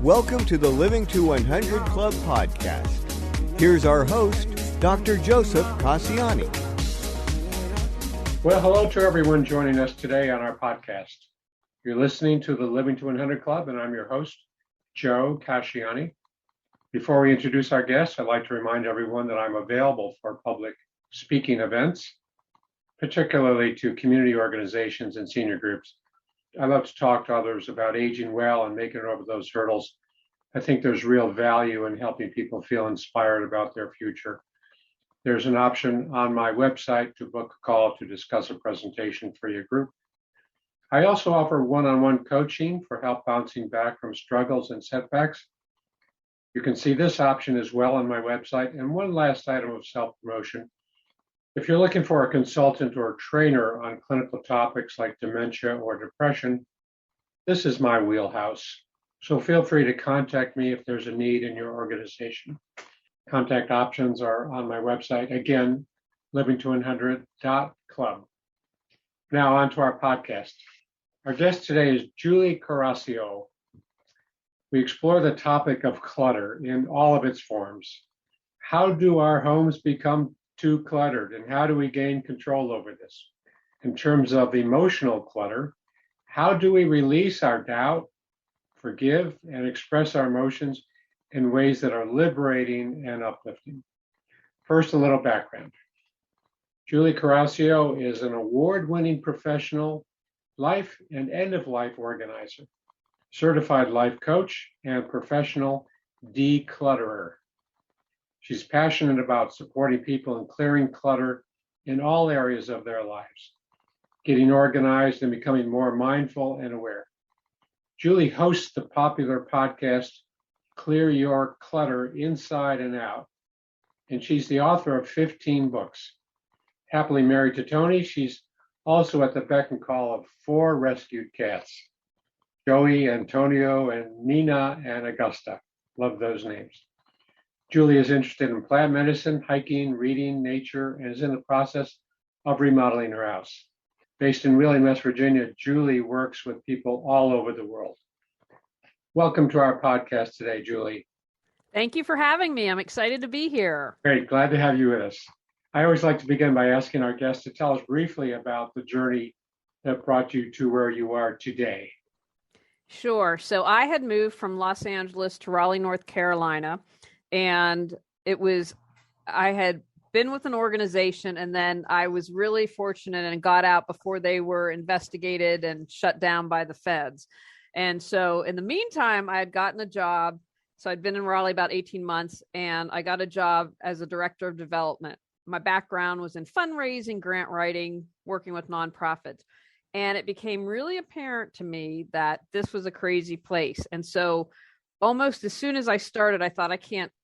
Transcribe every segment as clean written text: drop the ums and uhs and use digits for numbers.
Welcome to the Living to 100 Club podcast. Here's our host, Dr. Joseph Cassiani. Well, hello to everyone joining us today on our podcast. You're listening to the Living to 100 Club, and I'm your host, Joe Casciani. Before we introduce our guests, I'd like to remind everyone that I'm available for public speaking events, particularly to community organizations and senior groups. I love to talk to others about aging well and making it over those hurdles. I think there's real value in helping people feel inspired about their future. There's an option on my website to book a call to discuss a presentation for your group. I also offer one-on-one coaching for help bouncing back from struggles and setbacks. You can see this option as well on my website. And one last item of self-promotion. If you're looking for a consultant or trainer on clinical topics like dementia or depression, this is my wheelhouse. So feel free to contact me if there's a need in your organization. Contact options are on my website. Again, livingto100.club. Now on to our podcast. Our guest today is Julie Coraccio. We explore the topic of clutter in all of its forms. How do our homes become too cluttered, and how do we gain control over this? In terms of emotional clutter, how do we release our doubt, forgive, and express our emotions in ways that are liberating and uplifting? First, a little background. Julie Coraccio is an award-winning professional life and end-of-life organizer, certified life coach, and professional declutter'er. She's passionate about supporting people in clearing clutter in all areas of their lives, getting organized and becoming more mindful and aware. Julie hosts the popular podcast, Your Clutter Inside Out, and she's the author of 15 books. Happily married to Tony, she's also at the beck and call of 4 rescued cats, Joey, Antonio, and Annina, and Augusta. Love those names. Julie is interested in plant medicine, hiking, reading, nature, and is in the process of remodeling her house. Based in Wheeling, West Virginia, Julie works with people all over the world. Welcome to our podcast today, Julie. Thank you for having me. I'm excited to be here. Great. Glad to have you with us. I always like to begin by asking our guests to tell us briefly about the journey that brought you to where you are today. Sure. So I had moved from Los Angeles to Raleigh, North Carolina, and I had been with an organization, and then I was really fortunate and got out before they were investigated and shut down by the feds. And so in the meantime, I had gotten a job. So I'd been in Raleigh about 18 months, and I got a job as a director of development. My background was in fundraising, grant writing, working with nonprofits. And it became really apparent to me that this was a crazy place. And so almost as soon as I started, I thought,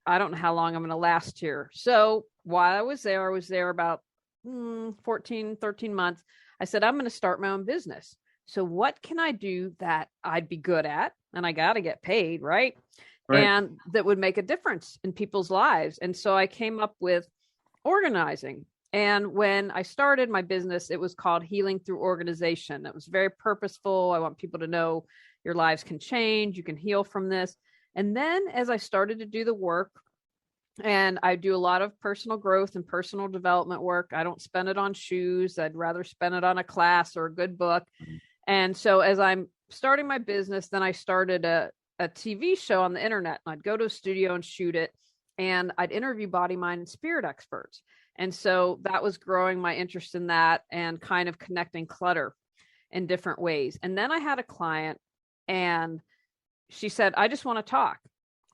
I don't know how long I'm going to last here. So while I was there about 14, 13 months. I said, I'm going to start my own business. So what can I do that I'd be good at? And I got to get paid, right? And that would make a difference in people's lives. And so I came up with organizing. And when I started my business, it was called Healing Through Organization. It was very purposeful. I want people to know your lives can change. You can heal from this. And then as I started to do the work, and I do a lot of personal growth and personal development work, I don't spend it on shoes. I'd rather spend it on a class or a good book. And so as I'm starting my business, then I started a TV show on the internet. And I'd go to a studio and shoot it. And I'd interview body, mind, and spirit experts. And so that was growing my interest in that and kind of connecting clutter in different ways. And then I had a client, and she said, I just want to talk.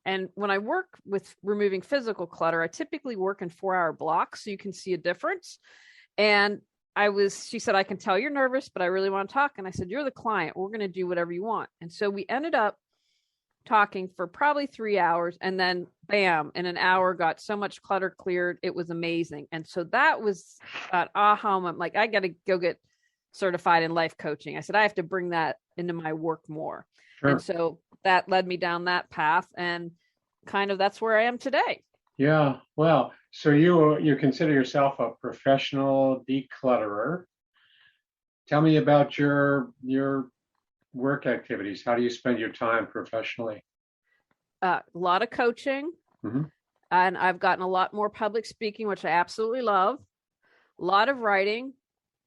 And when I work with removing physical clutter, I typically work in 4-hour blocks so you can see a difference. And she said, I can tell you're nervous, but I really want to talk. And I said, you're the client. We're going to do whatever you want. And so we ended up talking for probably 3 hours, and then bam, in an hour got so much clutter cleared. It was amazing. And so that was that aha moment. Like, I got to go get certified in life coaching. I said, I have to bring that into my work more. Sure. And so that led me down that path, and kind of that's where I am today. Yeah. Well, so you consider yourself a professional declutterer. Tell me about your work activities. How do you spend your time professionally? A lot of coaching, and I've gotten a lot more public speaking, which I absolutely love. A lot of writing.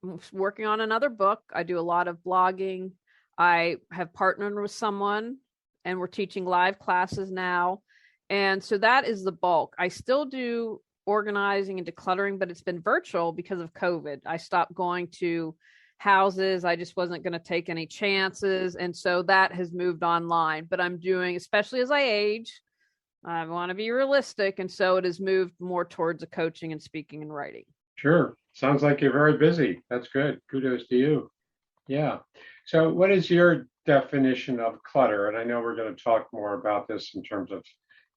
I'm working on another book. I do a lot of blogging. I have partnered with someone, and we're teaching live classes now. And so that is the bulk. I still do organizing and decluttering, but it's been virtual because of COVID. I stopped going to houses. I just wasn't going to take any chances. And so that has moved online. But I'm doing, especially as I age, I want to be realistic. And so it has moved more towards the coaching and speaking and writing. Sure. Sounds like you're very busy. That's good. Kudos to you. Yeah. So what is your definition of clutter? And I know we're going to talk more about this in terms of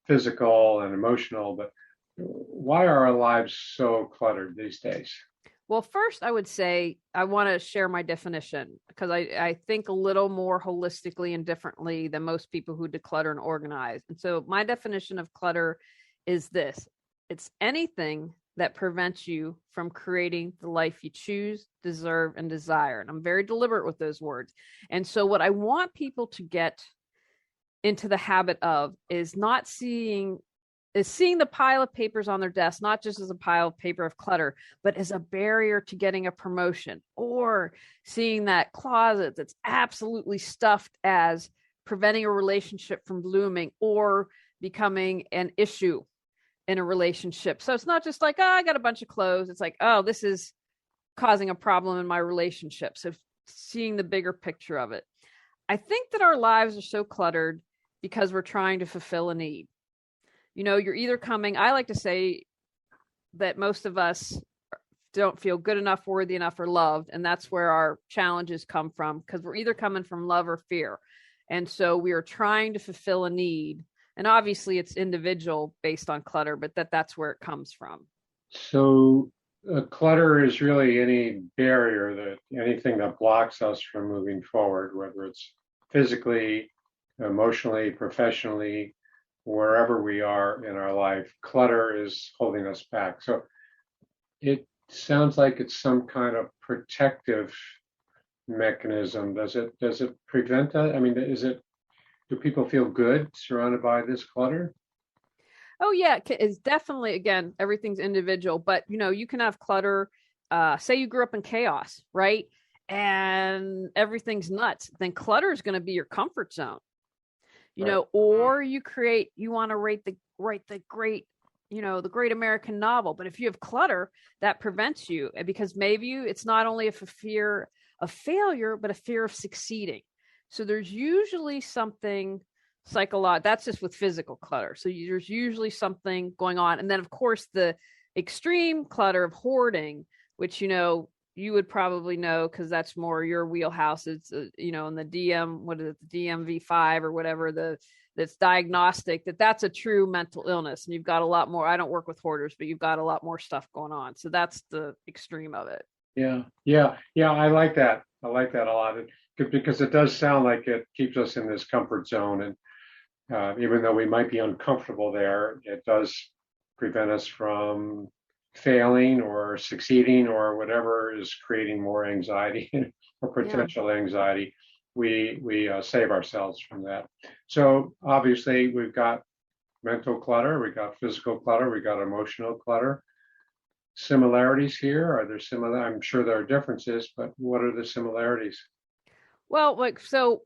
physical and emotional, but why are our lives so cluttered these days? Well, first, I would say I want to share my definition because I think a little more holistically and differently than most people who declutter and organize. And so my definition of clutter is this: it's anything that prevents you from creating the life you choose, deserve, and desire. And I'm very deliberate with those words. And so what I want people to get into the habit of is seeing the pile of papers on their desk, not just as a pile of paper of clutter, but as a barrier to getting a promotion, or seeing that closet that's absolutely stuffed as preventing a relationship from blooming or becoming an issue in a relationship. So it's not just like, oh, I got a bunch of clothes. It's like, oh, this is causing a problem in my relationship. So seeing the bigger picture of it. I think that our lives are so cluttered because we're trying to fulfill a need. You're either coming, I like to say that most of us don't feel good enough, worthy enough, or loved. And that's where our challenges come from, because we're either coming from love or fear. And so we are trying to fulfill a need. And obviously it's individual based on clutter, but that's where it comes from. So clutter is really any barrier, anything that blocks us from moving forward, whether it's physically, emotionally, professionally, wherever we are in our life. Clutter is holding us back. So it sounds like it's some kind of protective mechanism. Does it prevent that? I mean, do people feel good surrounded by this clutter? Oh yeah, it's definitely, again, everything's individual, but you can have clutter. Say you grew up in chaos, right? And everything's nuts. Then clutter is going to be your comfort zone. Or you want to write the great, the great American novel. But if you have clutter, that prevents you, because maybe it's not only a fear of failure, but a fear of succeeding. So there's usually something psychological. That's just with physical clutter. So there's usually something going on. And then of course the extreme clutter of hoarding, which, you would probably know because that's more your wheelhouse. It's, in the the DMV5 or whatever, that's diagnostic, that's a true mental illness. And you've got a lot more. I don't work with hoarders, but you've got a lot more stuff going on. So that's the extreme of it. Yeah. I like that. I like that a lot, because it does sound like it keeps us in this comfort zone. And even though we might be uncomfortable there, it does prevent us from failing or succeeding or whatever is creating more anxiety or potential anxiety. We save ourselves from that. So obviously we've got mental clutter, we got physical clutter, we got emotional clutter. Similarities here? Are there similar? I'm sure there are differences, but what are the similarities? Well, so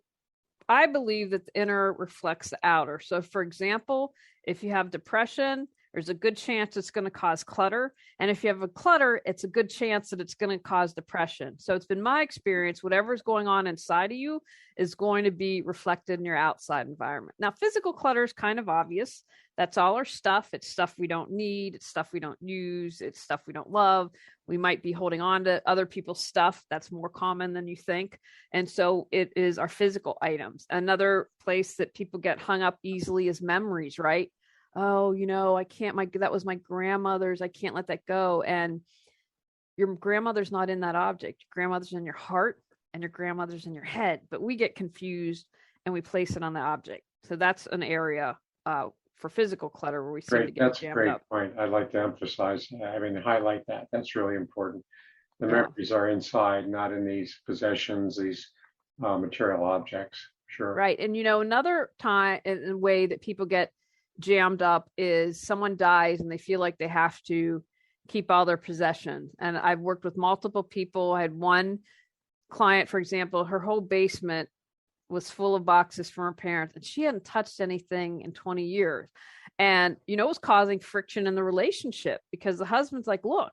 I believe that the inner reflects the outer. So for example, if you have depression, there's a good chance it's going to cause clutter. And if you have a clutter, it's a good chance that it's going to cause depression. So it's been my experience, whatever's going on inside of you is going to be reflected in your outside environment. Now, physical clutter is kind of obvious. That's all our stuff. It's stuff we don't need. It's stuff we don't use. It's stuff we don't love. We might be holding on to other people's stuff. That's more common than you think. And so it is our physical items. Another place that people get hung up easily is memories, right? Oh, I can't, that was my grandmother's. I can't let that go. And your grandmother's not in that object. Your grandmother's in your heart and your grandmother's in your head, but we get confused and we place it on the object. So that's an area for physical clutter where we seem to get That's jammed a great up. point. I'd like to emphasize, highlight that. That's really important. The memories are inside, not in these possessions, these material objects. Sure. Right. And, another time and way that people get jammed up is someone dies and they feel like they have to keep all their possessions. And I've worked with multiple people. I had one client, for example, her whole basement was full of boxes from her parents and she hadn't touched anything in 20 years. And, it was causing friction in the relationship because the husband's like, look,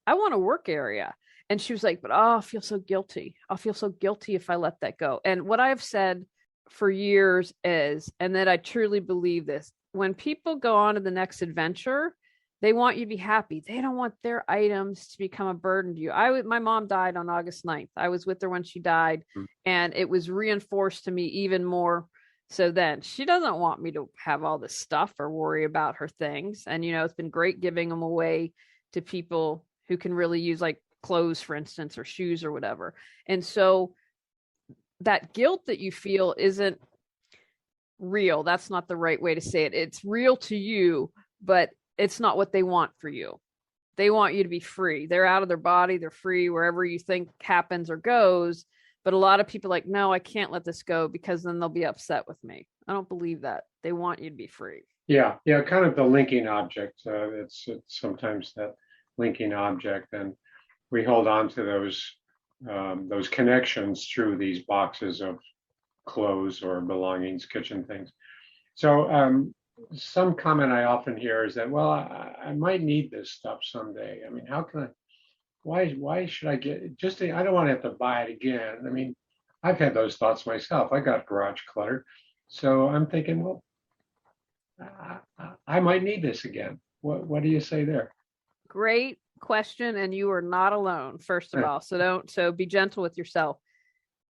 I want a work area. And she was like, but I'll feel so guilty. I'll feel so guilty if I let that go. And what I've said for years is, and that I truly believe this, when people go on to the next adventure, they want you to be happy. They don't want their items to become a burden to you. My mom died on August 9th. I was with her when she died, and it was reinforced to me even more. So then she doesn't want me to have all this stuff or worry about her things. And, it's been great giving them away to people who can really use, like clothes, for instance, or shoes or whatever. And so that guilt that you feel isn't real. That's not the right way to say it. It's real to you, but it's not what they want for you. They want you to be free. They're out of their body. They're free wherever you think happens or goes. But a lot of people are like, no, I can't let this go because then they'll be upset with me. I don't believe that. They want you to be free. Yeah. Kind of the linking object. It's sometimes that linking object, and we hold on to those connections through these boxes of clothes or belongings, kitchen things. So some comment I often hear is that, well, I might need this stuff someday. I mean, how can I? Why should I get it? I don't want to have to buy it again. I mean, I've had those thoughts myself. I got garage clutter, so I'm thinking, well, I might need this again. What do you say there? Great question, and you are not alone, first of all. So be gentle with yourself.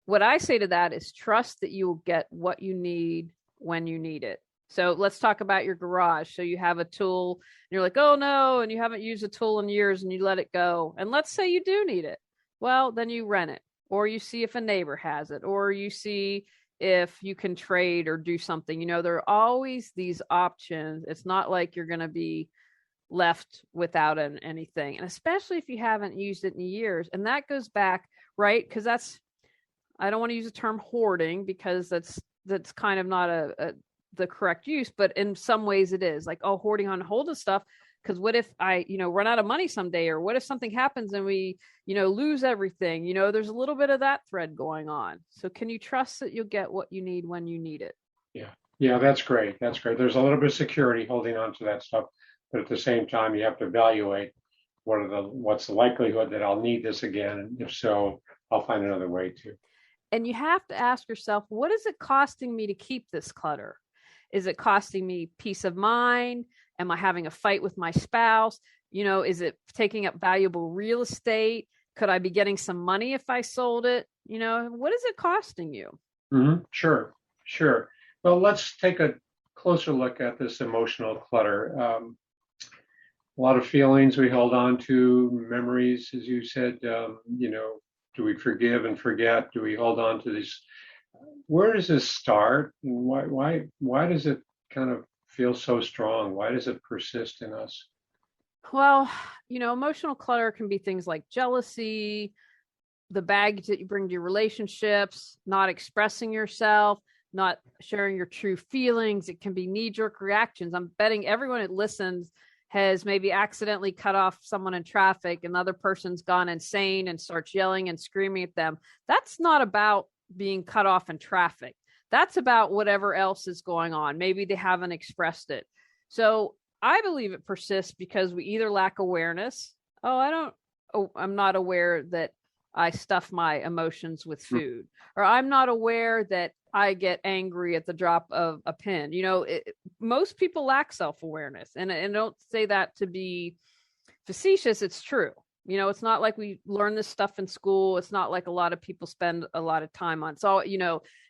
What I say to that is trust that you will get what you need when you need it. So let's talk about your garage. So you have a tool and you're like, oh no, and you haven't used a tool in years and you let it go. And let's say you do need it. Well, then you rent it, or you see if a neighbor has it, or you see if you can trade or do something. There are always these options. It's not like you're going to be left without anything. And especially if you haven't used it in years. And that goes back, right? Because I don't want to use the term hoarding because that's kind of not the correct use, but in some ways it is like, hoarding on hold of stuff. Because what if I, run out of money someday, or what if something happens and we, lose everything? There's a little bit of that thread going on. So can you trust that you'll get what you need when you need it? Yeah, that's great. That's great. There's a little bit of security holding on to that stuff, but at the same time, you have to evaluate what's the likelihood that I'll need this again, and if so, I'll find another way to. And you have to ask yourself, what is it costing me to keep this clutter? Is it costing me peace of mind? Am I having a fight with my spouse? Is it taking up valuable real estate? Could I be getting some money if I sold it? What is it costing you? Mm-hmm. Sure. Well, let's take a closer look at this emotional clutter. A lot of feelings we hold on to, memories, as you said. Do we forgive and forget? Do we hold on to these? Where does this start? And why does it kind of feel so strong? Why does it persist in us? Well, emotional clutter can be things like jealousy, the baggage that you bring to your relationships, not expressing yourself, not sharing your true feelings. It can be knee-jerk reactions. I'm betting everyone that listens has maybe accidentally cut off someone in traffic and the other person's gone insane and starts yelling and screaming at them. That's not about being cut off in traffic. That's about whatever else is going on. Maybe they haven't expressed it. So I believe it persists because we either lack awareness. I'm not aware that I stuff my emotions with food, or I'm not aware that I get angry at the drop of a pin. Most people lack self-awareness, and don't say that to be facetious. It's true. It's not like we learn this stuff in school. It's not like a lot of people spend a lot of time on. So,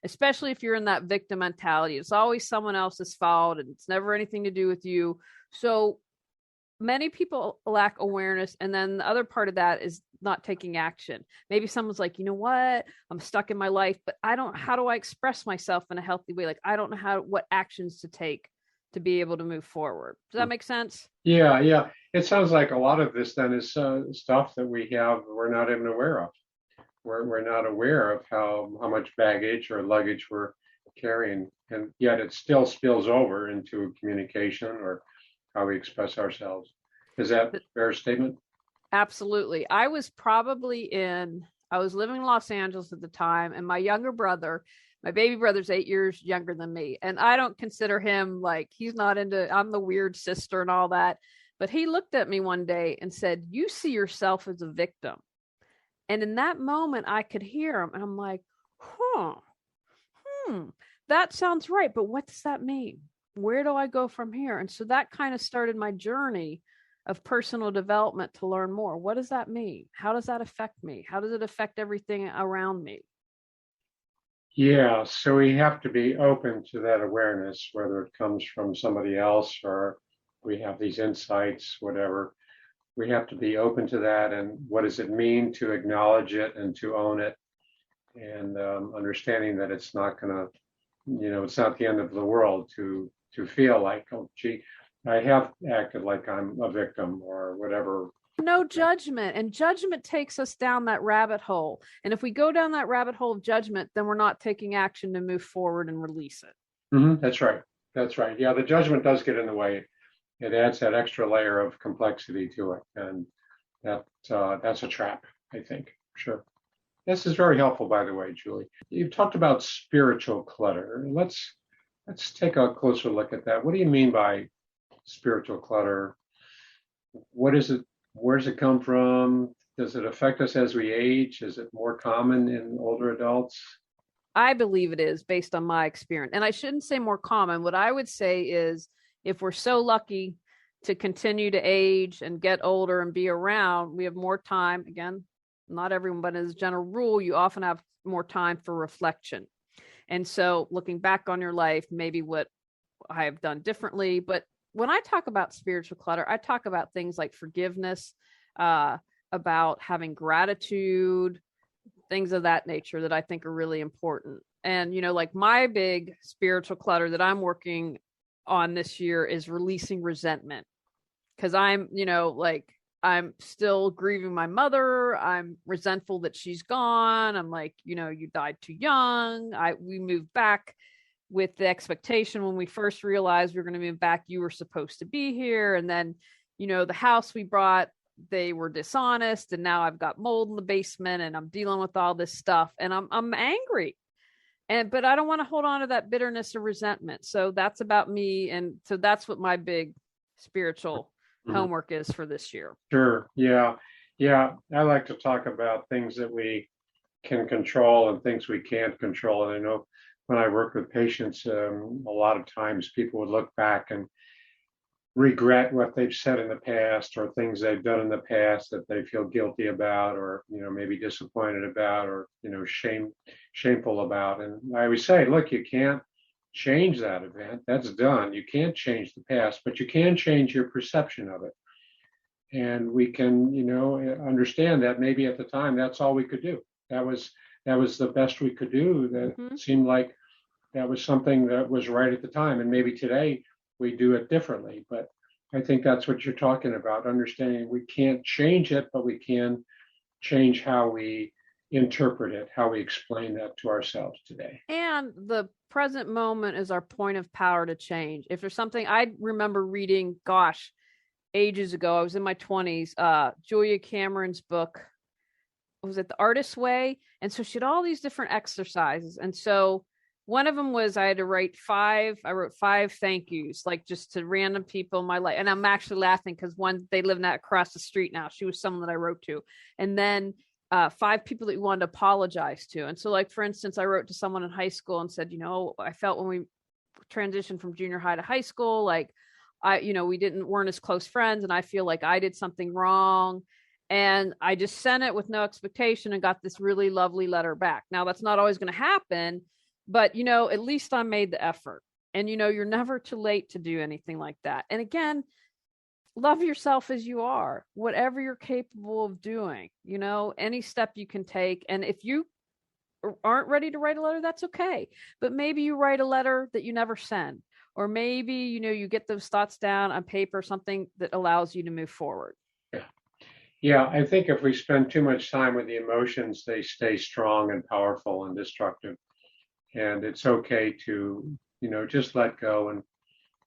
especially if you're in that victim mentality, it's always someone else's fault and it's never anything to do with you. So many people lack awareness. And then the other part of that is not taking action. Maybe someone's like, you know what? I'm stuck in my life, but how do I express myself in a healthy way? Like, I don't know what actions to take to be able to move forward. Does that make sense? Yeah. It sounds like a lot of this then is stuff that we're not even aware of. we're not aware of how much baggage or luggage we're carrying, and yet it still spills over into communication or how we express ourselves. Is that a fair statement? Absolutely. I was living in Los Angeles at the time, and my baby brother's 8 years younger than me. And I don't consider him he's not I'm the weird sister and all that. But he looked at me one day and said, "You see yourself as a victim." And in that moment, I could hear him. And I'm like, that sounds right. But what does that mean? Where do I go from here? And so that kind of started my journey of personal development to learn more. What does that mean? How does that affect me? How does it affect everything around me? Yeah, so we have to be open to that awareness, whether it comes from somebody else or we have these insights, whatever. We have to be open to that. And what does it mean to acknowledge it and to own it? And understanding that it's not going to, it's not the end of the world to feel like, oh, gee, I have acted like I'm a victim or whatever. No judgment. And judgment takes us down that rabbit hole. And if we go down that rabbit hole of judgment, then we're not taking action to move forward and release it. Mm-hmm. That's right. That's right. Yeah, the judgment does get in the way. It adds that extra layer of complexity to it. And that's a trap, I think. Sure. This is very helpful, by the way, Julie. You've talked about spiritual clutter. Let's take a closer look at that. What do you mean by spiritual clutter? What is it? Where does it come from? Does it affect us as we age? Is it more common in older adults? I believe it is, based on my experience. And I shouldn't say more common. What I would say is, if we're so lucky to continue to age and get older and be around, we have more time. Again, not everyone, but as a general rule, you often have more time for reflection. And so looking back on your life, maybe what I have done differently. But when I talk about spiritual clutter, I talk about things like forgiveness, about having gratitude, things of that nature that I think are really important. And, like my big spiritual clutter that I'm working on this year is releasing resentment. Because I'm still grieving my mother. I'm resentful that she's gone. I'm like, you died too young. We moved back with the expectation when we first realized we were going to move back, you were supposed to be here. And then, the house we brought, they were dishonest. And now I've got mold in the basement and I'm dealing with all this stuff and I'm angry. But I don't want to hold on to that bitterness or resentment. So that's about me. And so that's what my big spiritual homework is for this year. Sure. Yeah. Yeah. I like to talk about things that we can control and things we can't control. And I know when I work with patients, a lot of times people would look back and regret what they've said in the past or things they've done in the past that they feel guilty about or, maybe disappointed about or, shameful about. And I always say, look, you can't change that event. That's done. You can't change the past, but you can change your perception of it. And we can, understand that maybe at the time, that's all we could do. That was the best we could do. That seemed like that was something that was right at the time. And maybe today we do it differently. But I think that's what you're talking about, understanding we can't change it, but we can change how we interpret it, how we explain that to ourselves today. And the present moment is our point of power to change. If there's something I remember reading, ages ago, I was in my 20s, Julia Cameron's book, was it The Artist's Way? And so she had all these different exercises. And so one of them was I wrote 5 thank yous, like just to random people in my life. And I'm actually laughing because they live across the street now. She was someone that I wrote to. And then 5 people that you wanted to apologize to. And so for instance, I wrote to someone in high school and said, I felt when we transitioned from junior high to high school, we weren't as close friends. And I feel like I did something wrong. And I just sent it with no expectation and got this really lovely letter back. Now that's not always going to happen, but at least I made the effort. And you're never too late to do anything like that. And again, love yourself as you are, whatever you're capable of doing, any step you can take. And if you aren't ready to write a letter, that's okay. But maybe you write a letter that you never send, or maybe, you get those thoughts down on paper, something that allows you to move forward. Yeah, I think if we spend too much time with the emotions, they stay strong and powerful and destructive. And it's okay to, just let go and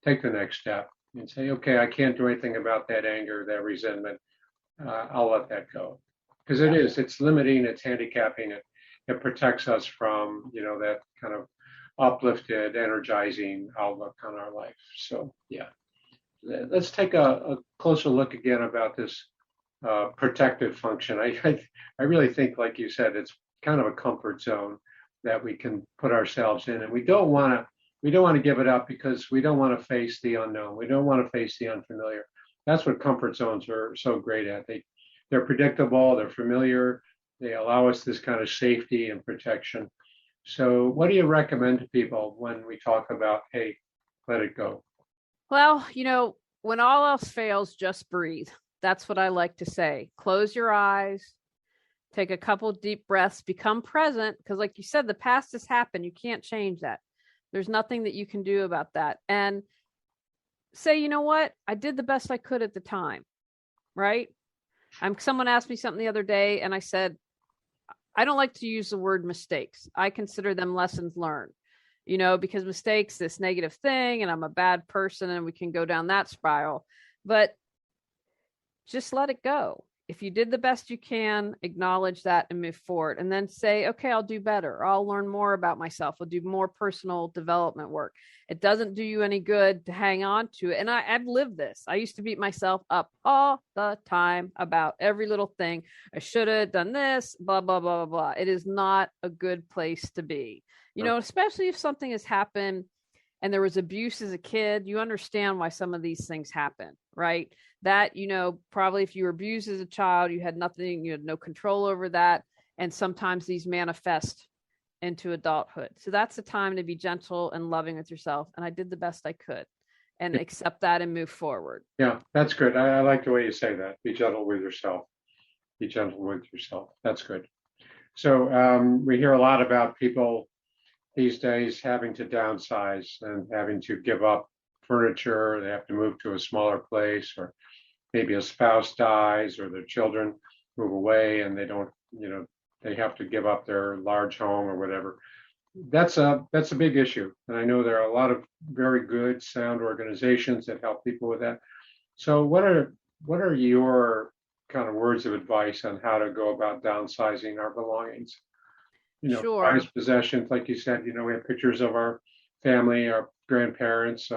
take the next step and say, okay, I can't do anything about that anger, that resentment. I'll let that go. Because it's limiting, it's handicapping, it protects us from, that kind of uplifted, energizing outlook on our life. So, yeah, let's take a closer look again about this protective function. I really think, like you said, it's kind of a comfort zone that we can put ourselves in, and we don't want to give it up because we don't want to face the unknown. We don't want to face the unfamiliar. That's what comfort zones are so great at. They're predictable, they're familiar, they allow us this kind of safety and protection. So, what do you recommend to people when we talk about, hey, let it go? Well, when all else fails, just breathe. That's what I like to say. Close your eyes, take a couple deep breaths, become present, because like you said, the past has happened. You can't change that. There's nothing that you can do about that. And say, you know what? I did the best I could at the time, right? Someone asked me something the other day, and I said, I don't like to use the word mistakes. I consider them lessons learned, because mistakes, this negative thing, and I'm a bad person, and we can go down that spiral. But just let it go. If you did the best you can, acknowledge that and move forward. And then say, okay, I'll do better. I'll learn more about myself. I'll do more personal development work. It doesn't do you any good to hang on to it. And I've lived this. I used to beat myself up all the time about every little thing. I should have done this, blah, blah, blah, blah, blah. It is not a good place to be, especially if something has happened and there was abuse as a kid. You understand why some of these things happen, right? That, probably if you were abused as a child, you had nothing, you had no control over that. And sometimes these manifest into adulthood. So that's the time to be gentle and loving with yourself. And I did the best I could and accept that and move forward. Yeah, that's good. I like the way you say that. Be gentle with yourself. Be gentle with yourself. That's good. So we hear a lot about people these days having to downsize and having to give up furniture. They have to move to a smaller place, or maybe a spouse dies, or their children move away and they don't, they have to give up their large home or whatever. That's a big issue. And I know there are a lot of very good, sound organizations that help people with that. So what are your kind of words of advice on how to go about downsizing our belongings? Sure. Prized possessions, like you said, we have pictures of our family, our grandparents,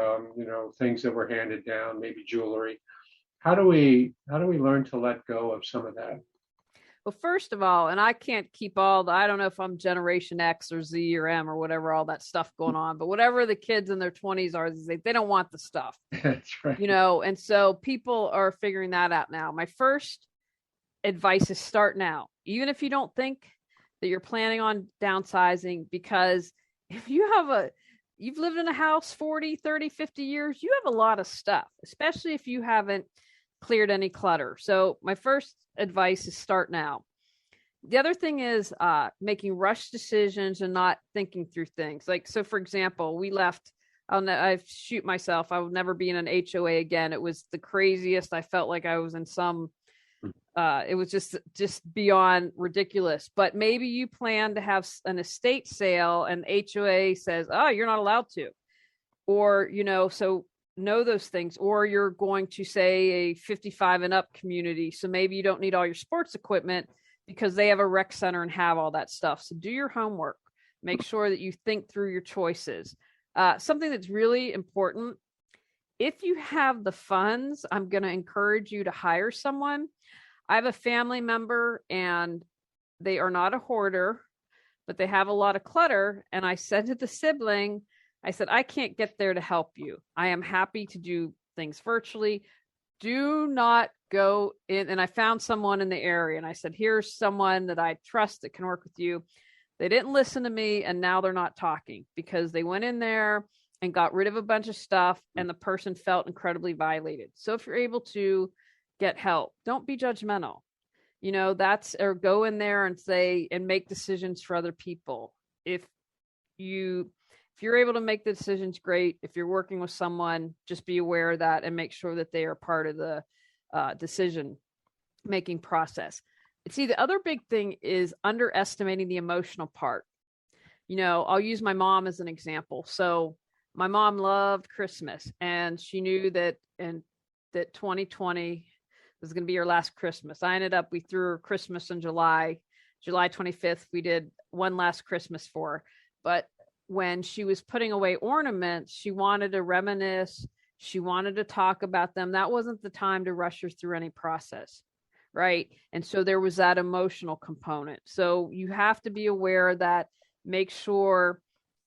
things that were handed down, maybe jewelry. How do we learn to let go of some of that? Well, first of all, and I can't keep I don't know if I'm Generation X or Z or M or whatever, all that stuff going on, but whatever the kids in their 20s are, they don't want the stuff. That's right. And so people are figuring that out now. My first advice is start now, even if you don't think that you're planning on downsizing, because if you've lived in a house 40, 30, 50 years, you have a lot of stuff, especially if you haven't cleared any clutter. So my first advice is start now. The other thing is making rush decisions and not thinking through things. Like, so for example, we left, I shoot myself. I will never be in an HOA again. It was the craziest. I felt like I was in some, it was just beyond ridiculous. But maybe you plan to have an estate sale and HOA says, oh, you're not allowed to. Or, so know those things. Or you're going to say a 55 and up community. So maybe you don't need all your sports equipment because they have a rec center and have all that stuff. So do your homework. Make sure that you think through your choices. Something that's really important, if you have the funds, I'm going to encourage you to hire someone. I have a family member and they are not a hoarder, but they have a lot of clutter. And I said to the sibling, I said, I can't get there to help you. I am happy to do things virtually. Do not go in. And I found someone in the area and I said, here's someone that I trust that can work with you. They didn't listen to me. And now they're not talking because they went in there and got rid of a bunch of stuff. And the person felt incredibly violated. So if you're able to get help, don't be judgmental. Or go in there and say, and make decisions for other people. If you're able to make the decisions, great. If you're working with someone, just be aware of that and make sure that they are part of the decision. making process. See, the other big thing is underestimating the emotional part. I'll use my mom as an example. So my mom loved Christmas, and she knew that 2020 was going to be her last Christmas. We threw her Christmas in July 25th. We did one last Christmas for her. But when she was putting away ornaments, she wanted to reminisce. She wanted to talk about them. That wasn't the time to rush her through any process. Right. And so there was that emotional component. So you have to be aware that, make sure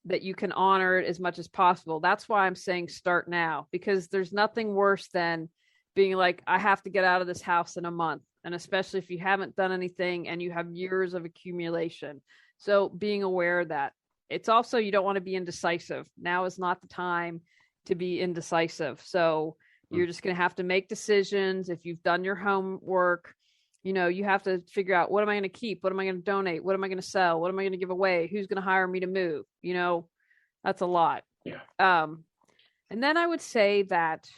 that you can honor it as much as possible. That's why I'm saying start now, because there's nothing worse than being like, I have to get out of this house in a month. And especially if you haven't done anything and you have years of accumulation. So being aware of that. It's also, you don't want to be indecisive. Now is not the time to be indecisive. So you're just going to have to make decisions. If you've done your homework, you have to figure out, what am I going to keep? What am I going to donate? What am I going to sell? What am I going to give away? Who's going to hire me to move? That's a lot. Yeah. And then I would say that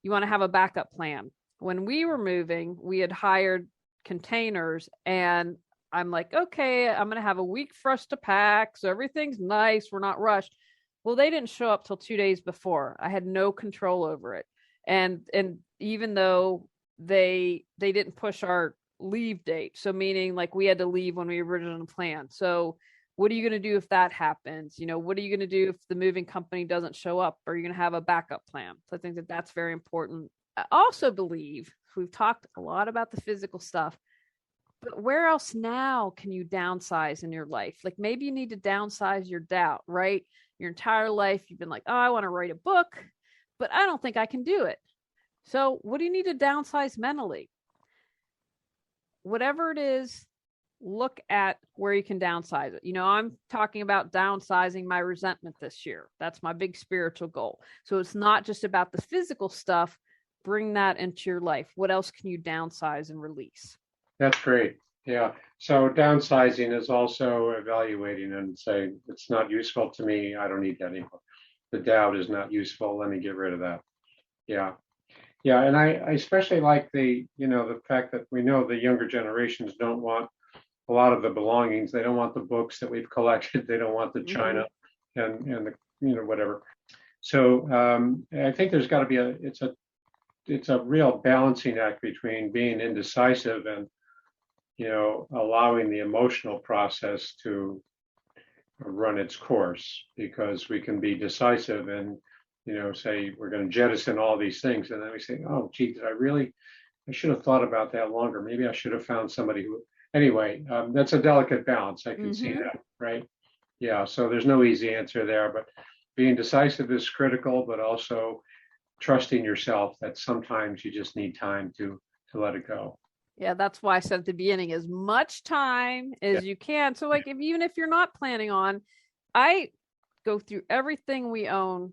you want to have a backup plan. When we were moving, we had hired containers, and I'm like, okay, I'm going to have a week for us to pack. So everything's nice. We're not rushed. Well, they didn't show up till 2 days before. I had no control over it. And even though they didn't push our leave date. So meaning like we had to leave when we originally planned. So what are you going to do if that happens? What are you going to do if the moving company doesn't show up? Are you going to have a backup plan? So I think that that's very important. I also believe, we've talked a lot about the physical stuff, but where else now can you downsize in your life? Like maybe you need to downsize your doubt, right? Your entire life, you've been like, oh, I want to write a book, but I don't think I can do it. So what do you need to downsize mentally? Whatever it is, look at where you can downsize it. I'm talking about downsizing my resentment this year. That's my big spiritual goal. So it's not just about the physical stuff. Bring that into your life. What else can you downsize and release? That's great. Yeah. So downsizing is also evaluating and saying, it's not useful to me. I don't need that anymore. The doubt is not useful. Let me get rid of that. Yeah. Yeah, and I especially like the fact that we know the younger generations don't want a lot of the belongings. They don't want the books that we've collected. They don't want the china and the whatever. So I think there's got to be it's a real balancing act between being indecisive and allowing the emotional process to run its course, because we can be decisive and say we're going to jettison all these things. And then we say, oh, gee, I should have thought about that longer. Maybe I should have found somebody anyway, that's a delicate balance. I can see that, right? Yeah. So there's no easy answer there, but being decisive is critical, but also trusting yourself that sometimes you just need time to let it go. Yeah, that's why I said at the beginning, as much time as you can. So like, even if you're not planning on, I go through everything we own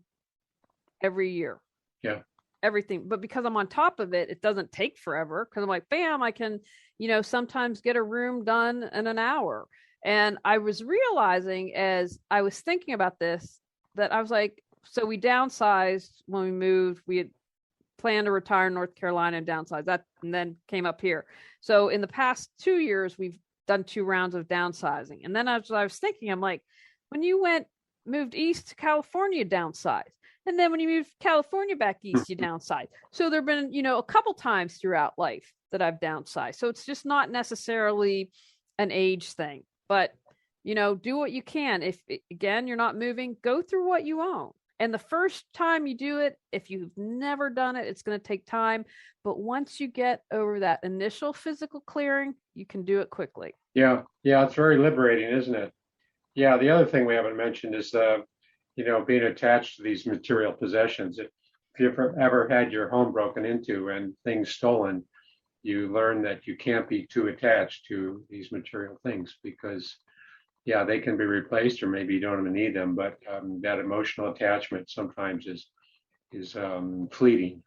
every year. Yeah. Everything. But because I'm on top of it, it doesn't take forever, because I'm like, bam, I can, sometimes get a room done in an hour. And I was realizing as I was thinking about this, that I was like, so we downsized when we moved. We had planned to retire in North Carolina and downsize that, and then came up here. So in the past 2 years, we've done 2 rounds of downsizing. And then as I was thinking, I'm like, when you moved east to California, downsized. And then when you moved California back east, you downsize. So there've been, a couple times throughout life that I've downsized. So it's just not necessarily an age thing, but, do what you can. If again, you're not moving, go through what you own. And the first time you do it, if you've never done it, it's going to take time. But once you get over that initial physical clearing, you can do it quickly. Yeah. Yeah. It's very liberating, isn't it? Yeah. The other thing we haven't mentioned is being attached to these material possessions. If you've ever had your home broken into and things stolen, you learn that you can't be too attached to these material things, because they can be replaced, or maybe you don't even need them, but that emotional attachment sometimes is fleeting,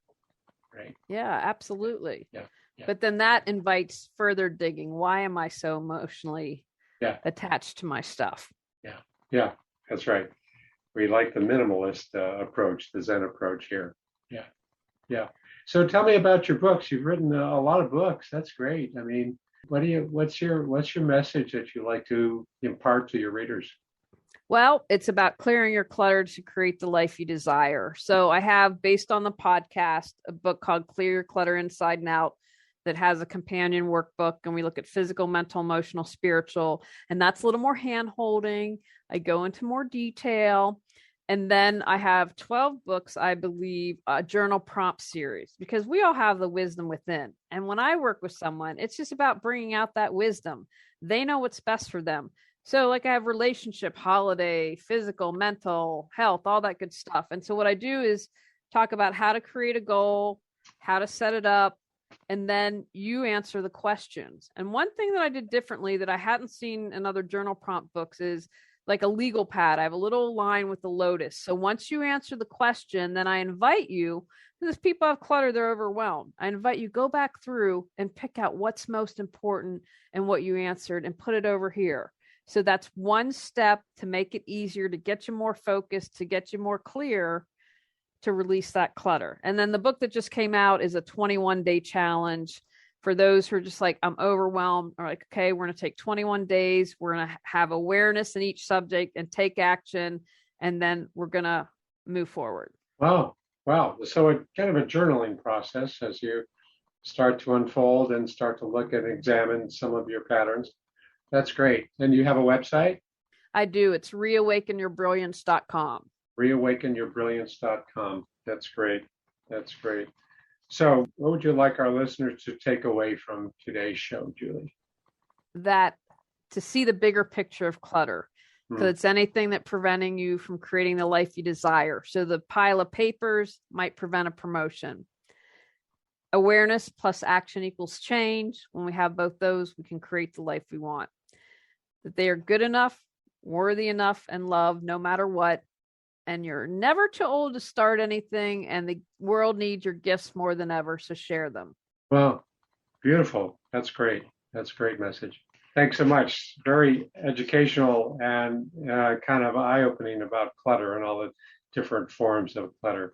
right? Yeah, absolutely. Yeah. But then that invites further digging. Why am I so emotionally attached to my stuff? Yeah, that's right. We like the minimalist approach, the Zen approach here. Yeah. So tell me about your books. You've written a lot of books. That's great. I mean, what's your message that you like to impart to your readers? Well, it's about clearing your clutter to create the life you desire. So I have, based on the podcast, a book called Clear Your Clutter Inside Out that has a companion workbook, and we look at physical, mental, emotional, spiritual, and that's a little more hand holding. I go into more detail. And then I have 12 books, I believe, a journal prompt series, because we all have the wisdom within. And when I work with someone, it's just about bringing out that wisdom. They know what's best for them. So like I have relationship, holiday, physical, mental, health, all that good stuff. And so what I do is talk about how to create a goal, how to set it up, and then you answer the questions. And one thing that I did differently that I hadn't seen in other journal prompt books is like a legal pad. I have a little line with the lotus. So once you answer the question, then I invite you, because people have clutter, they're overwhelmed. I invite you, go back through and pick out what's most important and what you answered and put it over here. So that's one step to make it easier, to get you more focused, to get you more clear, to release that clutter. And then the book that just came out is a 21-day challenge for those who are just like, I'm overwhelmed, or like, okay, we're going to take 21 days. We're going to have awareness in each subject and take action. And then we're going to move forward. Wow. So it's kind of a journaling process as you start to unfold and start to look and examine some of your patterns. That's great. And you have a website? I do. It's reawakenyourbrilliance.com. Reawakenyourbrilliance.com. That's great. So what would you like our listeners to take away from today's show, Julie? That to see the bigger picture of clutter. So it's anything that preventing you from creating the life you desire. So the pile of papers might prevent a promotion. Awareness plus action equals change. When we have both those, we can create the life we want. That they are good enough, worthy enough, and loved no matter what. And you're never too old to start anything, and the world needs your gifts more than ever, so share them. Well, beautiful. That's great. That's a great message. Thanks so much. Very educational and kind of eye-opening about clutter and all the different forms of clutter.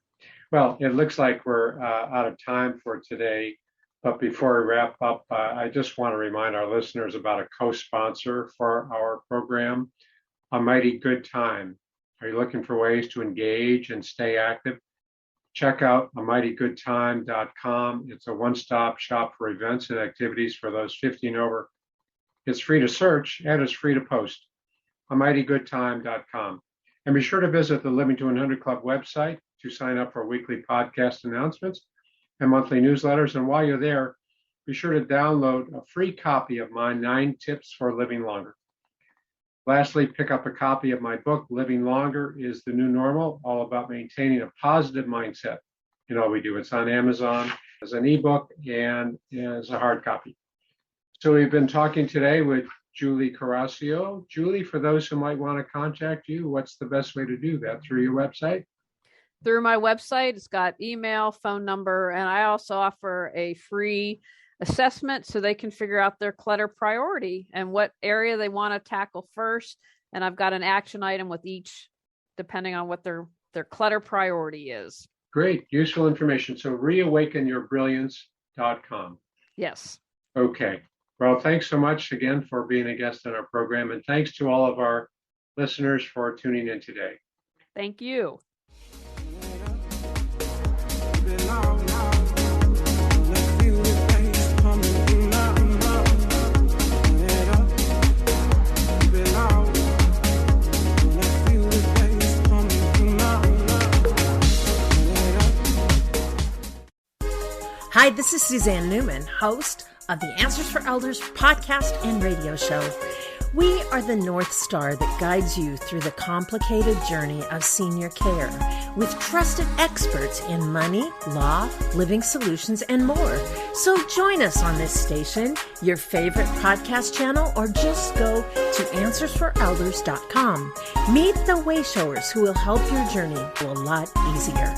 Well, it looks like we're out of time for today. But before we wrap up, I just want to remind our listeners about a co-sponsor for our program, A Mighty Good Time. Are you looking for ways to engage and stay active? Check out amightygoodtime.com. It's a one-stop shop for events and activities for those 50 and over. It's free to search and it's free to post. amightygoodtime.com. And be sure to visit the Living to 100 Club website to sign up for weekly podcast announcements and monthly newsletters. And while you're there, be sure to download a free copy of my 9 Tips for Living Longer. Lastly, pick up a copy of my book, Living Longer is the New Normal, all about maintaining a positive mindset in all we do. It's on Amazon as an ebook and as a hard copy. So we've been talking today with Julie Coraccio. Julie, for those who might want to contact you, what's the best way to do that? Through your website? Through my website. It's got email, phone number, and I also offer a free assessment so they can figure out their clutter priority and what area they want to tackle first. And I've got an action item with each, depending on what their clutter priority is. Great, useful information. So reawakenyourbrilliance.com. Yes. Okay. Well, thanks so much again for being a guest on our program. And thanks to all of our listeners for tuning in today. Thank you. Hi, this is Suzanne Newman, host of the Answers for Elders podcast and radio show. We are the North Star that guides you through the complicated journey of senior care with trusted experts in money, law, living solutions, and more. So join us on this station, your favorite podcast channel, or just go to answersforelders.com. Meet the way showers who will help your journey go a lot easier.